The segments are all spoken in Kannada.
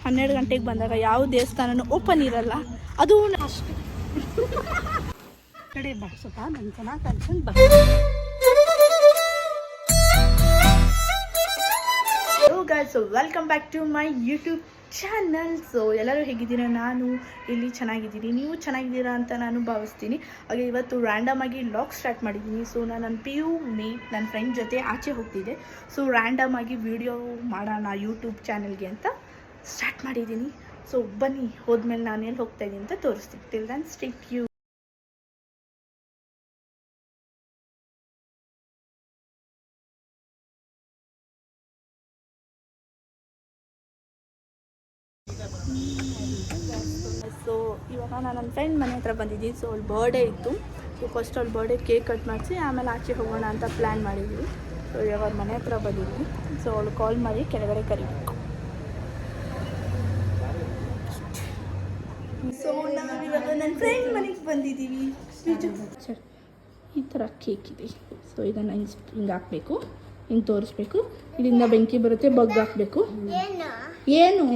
12 ಗಂಟೆಗೆ ಬಂದಾಗ ಯಾವ ದೇವಸ್ಥಾನನೂ ಓಪನ್ ಇರಲ್ಲ. ಅದು ಅಷ್ಟೇ ಕಡೆ ಬಾ ಸ್ವಲ್ಪ ನನ್ನ ಚೆನ್ನಾಗಿ ಕನ್ಸನ್ ಬಾ. Hello guys, welcome back to my YouTube channel. So ಎಲ್ಲರೂ ಹೇಗಿದ್ದೀರಾ? ನಾನು ಇಲ್ಲಿ ಚೆನ್ನಾಗಿದ್ದೀನಿ, ನೀವು ಚೆನ್ನಾಗಿದ್ದೀರಾ ಅಂತ ನಾನು ಭಾವಿಸ್ತೀನಿ. ಹಾಗೆ ಇವತ್ತು ರ್ಯಾಂಡಮ್ ಆಗಿ ಲಾಗ್ ಸ್ಟಾರ್ಟ್ ಮಾಡಿದ್ದೀನಿ. ಸೊ ನಾನು ನನ್ನ PU ಮೀಟ್ ನನ್ನ ಫ್ರೆಂಡ್ ಜೊತೆ ಆಚೆ ಹೋಗ್ತಿದ್ದೆ. ಸೊ ರ್ಯಾಂಡಮ್ ಆಗಿ ವಿಡಿಯೋ ಮಾಡೋಣ ಯೂಟ್ಯೂಬ್ ಚಾನಲ್ಗೆ ಅಂತ ಸ್ಟಾರ್ಟ್ ಮಾಡಿದ್ದೀನಿ. ಸೊ ಬನ್ನಿ, ಹೋದ್ಮೇಲೆ ನಾನು ಎಲ್ಲಿ ಹೋಗ್ತಾ ಇದ್ದೀನಿ ಅಂತ ತೋರಿಸ್ತೀನಿ. Till then stay tuned. So ಇವಾಗ ನಾನು ನನ್ನ ಫ್ರೆಂಡ್ ಮನೆ ಹತ್ರ ಬಂದಿದ್ದೀನಿ. ಸೊ ಅವಳ ಬರ್ಡೇ ಇತ್ತು. ಸೊ ಫಸ್ಟ್ ಅವಳ ಬರ್ಡೇ ಕೇಕ್ ಕಟ್ ಮಾಡಿಸಿ ಆಮೇಲೆ ಆಚೆ ಹೋಗೋಣ ಅಂತ ಪ್ಲ್ಯಾನ್ ಮಾಡಿದ್ವಿ. ಸೊ ಇವಾಗ ಅವ್ರ ಮನೆ ಹತ್ರ ಬಂದಿದ್ವಿ. ಸೊ ಅವಳು ಕಾಲ್ ಮಾಡಿ ಕೆಳಗಡೆ ಕರಿಬೇಕು. ಸೊ ನಾವಿವಾಗ ನನ್ನ ಫ್ರೆಂಡ್ ಮನೆಗೆ ಬಂದಿದ್ದೀವಿ. ಈ ಥರ ಕೇಕ್ ಇದೆ. ಸೊ ಇದನ್ನು ಹಿಂಗೆ ಹಾಕಬೇಕು, ಹಿಂಗೆ ತೋರಿಸ್ಬೇಕು. ಇಲ್ಲಿಂದ ಬೆಂಕಿ ಬರುತ್ತೆ, ಬಗ್ ಹಾಕಬೇಕು. ಏನು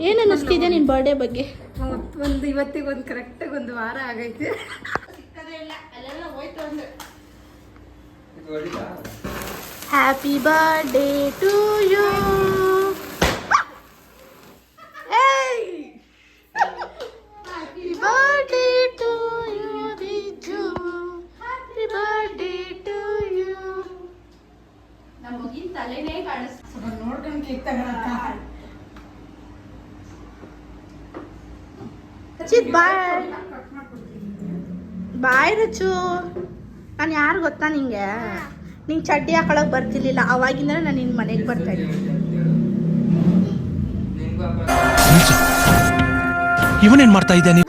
ಏನು ಅನ್ನಿಸ್ತಿದೆ ನಿನ್ನ ಬರ್ಡೇ ಬಗ್ಗೆ? ಇವತ್ತಿಗೆ ಒಂದು ಕರೆಕ್ಟಾಗಿ ಒಂದು ವಾರ ಆಗೈತೆ. Happy birthday to you. Happy birthday to you Biju. Happy birthday to you. ನಮಗಿನ್ ತಲೆನೇ ಕಾಣಿಸ್ತು. ನೋಡ್ಕೊಂಡು ಕೇಕ್ ತಗೊಳಕ್ಕ. ಬಾಯ್ ರಚು. ನಾನು ಯಾರು ಗೊತ್ತಾ ನಿಂಗೆ? ನಿಂಗೆ ಚಡ್ಡಿ ಹಾಕೊಳಕ್ ಬರ್ತಿರ್ಲಿಲ್ಲ, ಅವಾಗಿಂದ ನಾನು ನಿನ್ನ ಮನೆಗೆ ಬರ್ತಾ ಇದ್ದೀನಿ. ಇವನೇನ್ ಮಾಡ್ತಾ ಇದ್ದಾನೆ?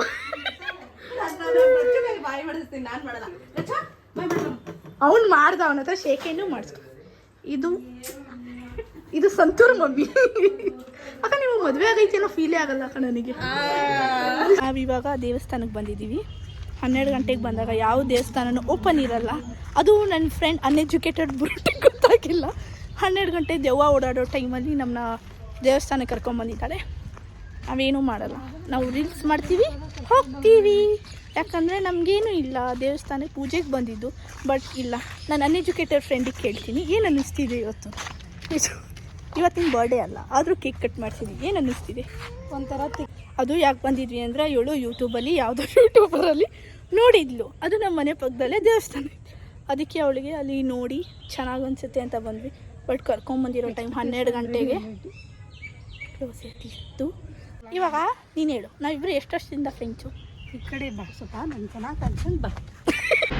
ಬಾಯ್ ಮಾಡಿಸ್ತೀನಿ, ನಾನು ಮಾಡಲ್ಲ. ಅವ್ನು ಮಾಡ್ದ, ಅವನ ಹತ್ರ ಶೇಖೇನು ಮಾಡಿಸ್ಕೊ. ಇದು ಸಂತೂರ್ ಮಮ್ಮಿ. ಅಕ್ಕ ನಿಮಗೆ ಮದುವೆ ಆಗೈತಿ ಅನ್ನೋ ಫೀಲೇ ಆಗಲ್ಲ ಅಕ್ಕ ನನಗೆ. ನಾವಿವಾಗ ದೇವಸ್ಥಾನಕ್ಕೆ ಬಂದಿದ್ದೀವಿ. 12 ಗಂಟೆಗೆ ಬಂದಾಗ ಯಾವ ದೇವಸ್ಥಾನನೂ ಓಪನ್ ಇರಲ್ಲ. ಅದು ನನ್ನ ಫ್ರೆಂಡ್ ಅನ್ಎಜುಕೇಟೆಡ್ ಬುಟ್ಟಿಗೆ ಗೊತ್ತಾಗಿಲ್ಲ. 12 ಗಂಟೆ ದೆವ್ವ ಓಡಾಡೋ ಟೈಮಲ್ಲಿ ನಮ್ಮನ್ನ ದೇವಸ್ಥಾನಕ್ಕೆ ಕರ್ಕೊಂಬಂದಿದ್ದಾಳೆ. ನಾವೇನೂ ಮಾಡಲ್ಲ, ನಾವು ರೀಲ್ಸ್ ಮಾಡ್ತೀವಿ, ಹೋಗ್ತೀವಿ. ಯಾಕಂದರೆ ನಮಗೇನೂ ಇಲ್ಲ. ದೇವಸ್ಥಾನಕ್ಕೆ ಪೂಜೆಗೆ ಬಂದಿದ್ದು, ಬಟ್ ಇಲ್ಲ. ನಾನು ಅನ್ಎಜುಕೇಟೆಡ್ ಫ್ರೆಂಡಿಗೆ ಕೇಳ್ತೀನಿ, ಏನು ಅನ್ನಿಸ್ತಿದೆ ಇವತ್ತು? ಇವತ್ತಿನ ಬರ್ಡೇ ಅಲ್ಲ, ಆದರೂ ಕೇಕ್ ಕಟ್ ಮಾಡ್ತಿದ್ವಿ. ಏನು ಅನ್ನಿಸ್ತಿದೆ? ಒಂಥರ ಅದು ಯಾಕೆ ಬಂದಿದ್ವಿ ಅಂದರೆ, ಇವಳು ಯೂಟ್ಯೂಬಲ್ಲಿ ಯಾವುದೋ ಯೂಟ್ಯೂಬರಲ್ಲಿ ನೋಡಿದ್ಲು. ಅದು ನಮ್ಮ ಮನೆ ಪಕ್ಕದಲ್ಲೇ ದೇವಸ್ಥಾನ. ಅದಕ್ಕೆ ಅವಳಿಗೆ ಅಲ್ಲಿ ನೋಡಿ ಚೆನ್ನಾಗಿ ಅನಿಸುತ್ತೆ ಅಂತ ಬಂದ್ವಿ. ಬಟ್ ಕರ್ಕೊಂಬಂದಿರೋ ಟೈಮ್ 12 ಗಂಟೆಗೆ ಕ್ಲೋಸ್ ಇತ್ತು. ಇವಾಗ ನೀನು ಹೇಳು, ನಾವಿಬ್ಬರು ಎಷ್ಟು ವರ್ಷದಿಂದ ಫ್ರೆಂಡ್ಸು? ಈ ಕಡೆ ಬಾ ಸ್ವಲ್ಪ ನನ್ನ ಚೆನ್ನಾಗಿ ಕನ್ಸನ್ ಬಾ.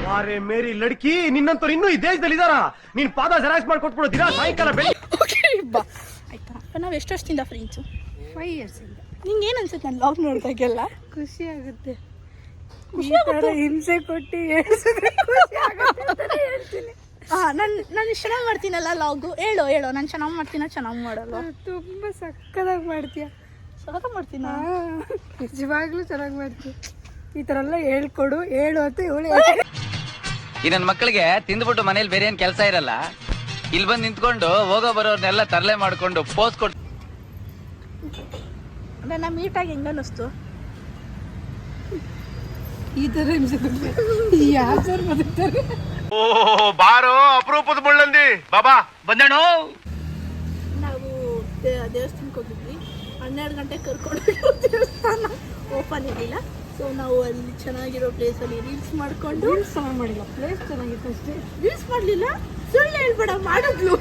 ವಾರೆ ಮೇರಿ ಲಡ್ಕಿ, ನಿನ್ನಂತವ್ರು ಇನ್ನೂ ಈ ದೇಶದಲ್ಲಿ ಇದಾರಾ? ನೀನ್ ಪಾದ ಜೆರಾಕ್ಸ್ ಮಾಡ್ಕೊಟ್ಬಿಡು ದಿನ ಸಾಯಂಕಾಲ ಬೆಳಿಗ್ಗೆ. ಬಾ ಆಯ್ತಾ. ನಾವು ಎಷ್ಟು ವರ್ಷದಿಂದ ಫ್ರೆಂಡ್ಸು? 5 years ಇಂದ. ನಿಂಗೆ ಏನು ಅನ್ಸುತ್ತೆ ನಾನು ಲಾಗ್ ನೋಡಿದಾಗೆಲ್ಲ? ಖುಷಿ ಆಗುತ್ತೆ. ಖುಷಿ ಆಗುತ್ತೆ. ಹಿಂಸೆ ಕೊಟ್ಟು ಹೇಳ್ಸಿದ್ರೆ ಖುಷಿ ಆಗುತ್ತೆ ಹೇಳ್ತೀನಿ. ನಾನು ಚೆನ್ನಾಗಿ ಮಾಡ್ತೀನಲ್ಲ ಲಾಗು. ಹೇಳೋ ನಾನು ಚೆನ್ನಾಗಿ ಮಾಡ್ತೀನ, ಚೆನ್ನಾಗಿ ಮಾಡಲ್ಲ? ತುಂಬ ಸಕ್ಕದಾಗಿ ಮಾಡ್ತೀಯ. ಸಖತ್ತಾಗಿ ಮಾಡ್ತೀನ? ನಿಜವಾಗ್ಲೂ ಚೆನ್ನಾಗಿ ಮಾಡ್ತೀಯ. ಈ ಥರ ಎಲ್ಲ ಹೇಳ್ಕೊಡು, ಹೇಳು ಅಂತ ಹೇಳಿ. ಈ ನನ್ನ ಮಕ್ಕಳಿಗೆ ತಿಂದ್ಬಿಟ್ಟು ಮನೇಲಿ ಬೇರೆ ಏನ್ ಕೆಲಸ ಇರಲ್ಲ, ಇಲ್ಲಿ ಬಂದು ನಿಂತ್ಕೊಂಡು ಹೋಗೋ ಬರೋರ್ನೆಲ್ಲ ತರಲೆ ಮಾಡ್ಕೊಂಡು ಪೋಸ್ ಕೊಟ್ಟು. ನನ್ನ ಮೀಟಾಗಿ ಹೆಂಗ ಅನ್ನಿಸ್ತು? ಈ ಥರ ಯಾರು ಸರ್ ಬದುಕ್ತಾರೆ? ಓ ಬಾರೋ ಅಪರೂಪದ ಮುಳ್ಳಂದಿ ಬಾಬಾ ಬಂದೇಣೋ. ನಾವು ದೇವಸ್ಥಾನಕ್ಕೆ ಹೋಗಿದ್ವಿ. 12 ಗಂಟೆಗೆ ಕರ್ಕೊಂಡು ದೇವಸ್ಥಾನ ಓಪನ್ ಇರಲಿಲ್ಲ. ಸೊ ನಾವು ಅಲ್ಲಿ ಚೆನ್ನಾಗಿರೋ ಪ್ಲೇಸಲ್ಲಿ ರೀಲ್ಸ್ ಮಾಡಿಕೊಂಡು. ರೀಲ್ಸ್ ಚೆನ್ನಾಗಿ ಮಾಡಿಲ್ಲ, ಪ್ಲೇಸ್ ಚೆನ್ನಾಗಿತ್ತು ಅಷ್ಟೇ. ರೀಲ್ಸ್ ಮಾಡಲಿಲ್ಲ, ಸುಳ್ಳು ಹೇಳ್ಬೇಡ, ಮಾಡಿದ್ಲು.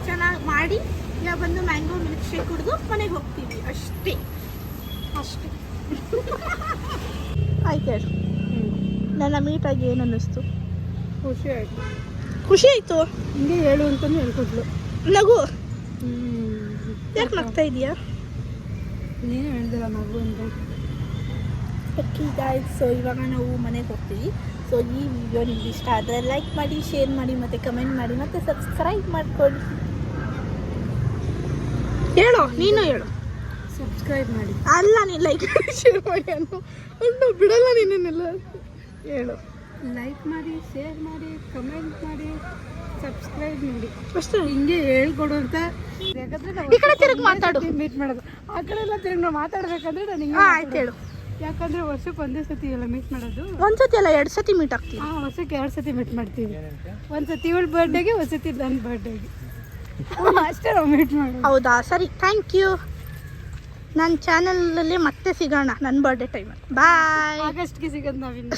ಚೆನ್ನಾಗಿ ಮಾಡಿ ಈಗ ಬಂದು ಮ್ಯಾಂಗೋ ಮಿಲ್ಕ್ ಶೇಕ್ ಕುಡಿದು ಮನೆಗೆ ಹೋಗ್ತೀವಿ ಅಷ್ಟೇ. ಆಯ್ತು ಹೇಳು, ನನ್ನ ಮೀಟಾಗಿ ಏನು ಅನ್ನಿಸ್ತು? ಖುಷಿ ಆಯಿತು. ಹಿಂಗೆ ಹೇಳು ಅಂತಲೂ ಹೇಳ್ಕೊಟ್ಲು. ನಗು. ಯಾಕೆ ನಗ್ತಾ ಇದೆಯಾ? ನೀನು ಹೇಳ್ದಿಲ್ಲ ನಗು ಅಂತ. ಓಕೆ ಗಾಯ್ಸ್, ಸೊ ಇವಾಗ ನಾವು ಮನೆಗೆ ಹೋಗ್ತೀವಿ. ಸೊ ಈ ವಿಡಿಯೋ ನಿಮ್ಗೆ ಇಷ್ಟ ಆದರೆ ಲೈಕ್ ಮಾಡಿ, ಶೇರ್ ಮಾಡಿ, ಮತ್ತು ಕಮೆಂಟ್ ಮಾಡಿ, ಮತ್ತು ಸಬ್ಸ್ಕ್ರೈಬ್ ಮಾಡ್ಕೊಳ್ಳಿ. ಹೇಳು, ನೀನು ಹೇಳು. ಸಬ್ಸ್ಕ್ರೈಬ್ ಮಾಡಿ. ಅಲ್ಲ, ನೀನು ಲೈಕ್ ಶೇರ್ ಮಾಡಿ ಅನ್ನೋ ಬಿಡಲ್ಲ ನೀನೆಲ್ಲ. ಹೇಳು. ಲೈಕ್ ಮಾಡಿ, ಶೇರ್ ಮಾಡಿ, ಕಮೆಂಟ್ ಮಾಡಿ, ಸಬ್ಸ್ಕ್ರೈಬ್ ಮಾಡಿ ಅಷ್ಟೇ. ಹಿಂಗೆ ಹೇಳ್ಕೊಡು ಅಂತ. ಯಾಕಂದ್ರೆ ನಾವು ಈ ಕಡೆ ತಿರುಗಿ ಮಾತಾಡು. ಮೀಟ್ ಮಾಡೋದು ಆ ಕಡೆ ಎಲ್ಲ ತಿರುಗಿ ನಾವು ಮಾತಾಡ್ಬೇಕಂದ್ರೆ ನಾನು ಹಿಂಗೆ ಆಯ್ತು ಹೇಳು. ಯಾಕಂದ್ರೆ ವರ್ಷಕ್ಕೆ ಒಂದೇ ಸತಿ ಎಲ್ಲ ಮೀಟ್ ಮಾಡೋದು. ಒಂದ್ಸತಿ ಅಲ್ಲ 2 ಸತಿ ಮೀಟ್ ಆಗ್ತೀವಿ. ವರ್ಷಕ್ಕೆ 2 ಸತಿ ಮೀಟ್ ಮಾಡ್ತೀವಿ. ಒಂದ್ಸತಿ ಇವಳ ಬರ್ಡೇಗೆ, ಒಂದ್ಸತಿ ನನ್ನ ಬರ್ಡೇಗೆ ಅಷ್ಟೇ ನಾವು ಮೀಟ್ ಮಾಡೋದು. ಹೌದಾ, ಸರಿ, ಥ್ಯಾಂಕ್ ಯು. ನನ್ನ ಚಾನಲಲ್ಲಿ ಮತ್ತೆ ಸಿಗೋಣ ನನ್ನ ಬರ್ಡೇ ಟೈಮಲ್ಲಿ. ಬಾಯ್. ಆಗಸ್ಟ್ಗೆ ಸಿಗೋದು ನಾವಿನ್ನು.